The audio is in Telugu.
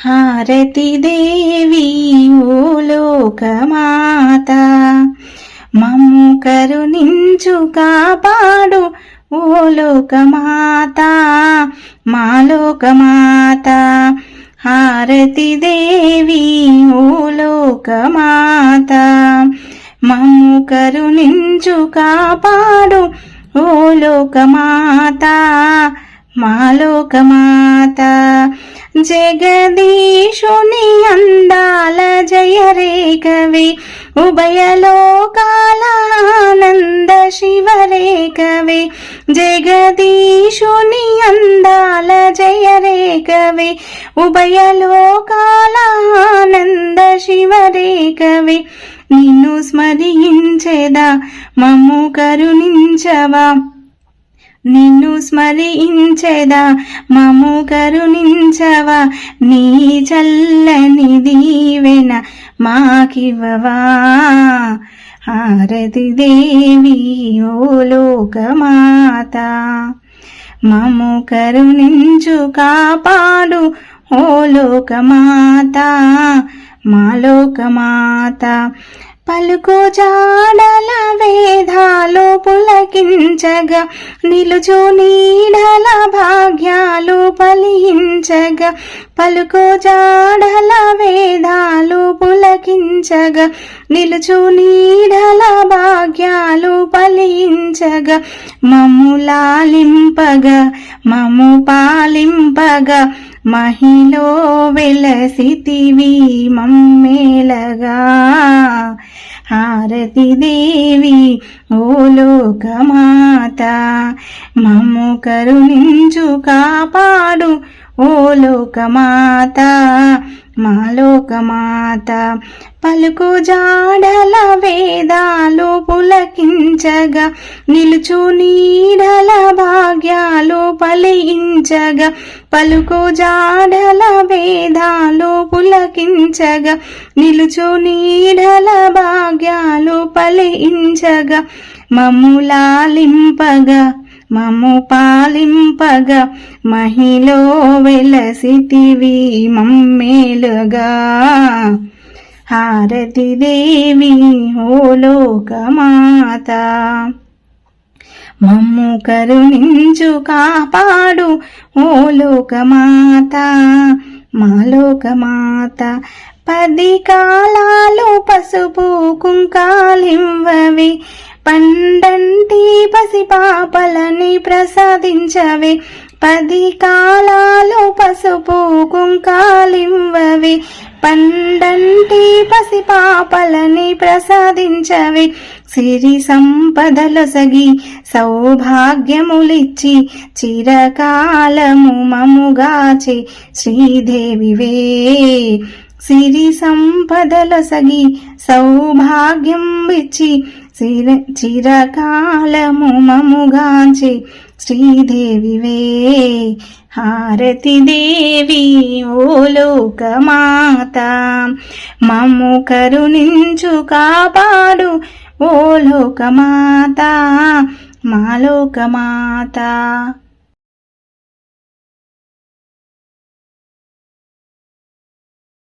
హారతి దేవి ఓ లోకమాత, మమ్ము కరుణించు కాపాడు ఓ లోకమాత, మా లోకమాత. హారతి దేవి ఓ లోకమాత, మమ్ము కరుణించు కాపాడు ఓ లోకమాత, మా లోకమాత. జగదీశుని అందాల జయరేఖవే, ఉభయలోకాల ఆనంద శివరేఖవే. జగదీశుని అందాల జయరేఖవే, ఉభయలోకాల ఆనంద శివరేఖవే. నిన్ను స్మరించెదా మమ్ము కరుణించవా, నిన్ను స్మరించెదా మమ్ము కరుణించవా. నీ చల్లని దీవెన మాకివ్వవా. హారతి దేవి ఓ లోకమాత, మమ్ము కరుణించు కాపాడు ఓ లోకమాత, మా లోకమాత. పలుకు జాడల వేదాలు పులకించగా, నిలుచు నీడల భాగ్యాలు ఫలించగా. పలుకు జాడల వేదాలు పులకించగా, నిలుచు నీడల భాగ్యాలు ఫలించగా. మమ్ము లాలింపగా మమ్ము పాలింపగా, మహిలో వెలసితివి మమ్మేలగా. హారతి దేవి ఓ లోకమాత, మమ్ము కరుణించు కాపాడు ఓ లోకమాత, మా లోకమాత. పలుకు జాడల వేదాలు పులకించగా, నిలుచు నీడల భాగ్యాలు ఫలించగా. పలుకు జాడల వేదాలు పులకించగా, నిలుచు నీడల భాగ్యాలు ఫలించగా. మమ్ము లాలింపగా మమ్ము పాలింపగా, మహిలో వెలసితివి మమ్మేలుగా. హారతి దేవి ఓ లోకమాత, మమ్ము కరుణించు కాపాడు ఓ లోకమాత, మా లోకమాత. 10 కాలాలు పసుపు కుంకాలివ్వవే, పండంటి పసిపాపలని ప్రసాదించవే. 10 కాలాలు పసుపు కుంకాలివ్వవే, పండంటి పసిపాపలని ప్రసాదించవే. సిరి సంపదలొసగి సౌభాగ్యములిచ్చి, చిరకాలము మముగాచే శ్రీదేవివే. సిరి సంపదలొసగి సౌభాగ్యం ఇచ్చి, చిరకాలము మముగాంచే శ్రీదేవివే. హారతి దేవి ఓ లోకమాత, మమ్ము కరుణించు కాపాడు ఓ లోకమాత, మా లోకమాత.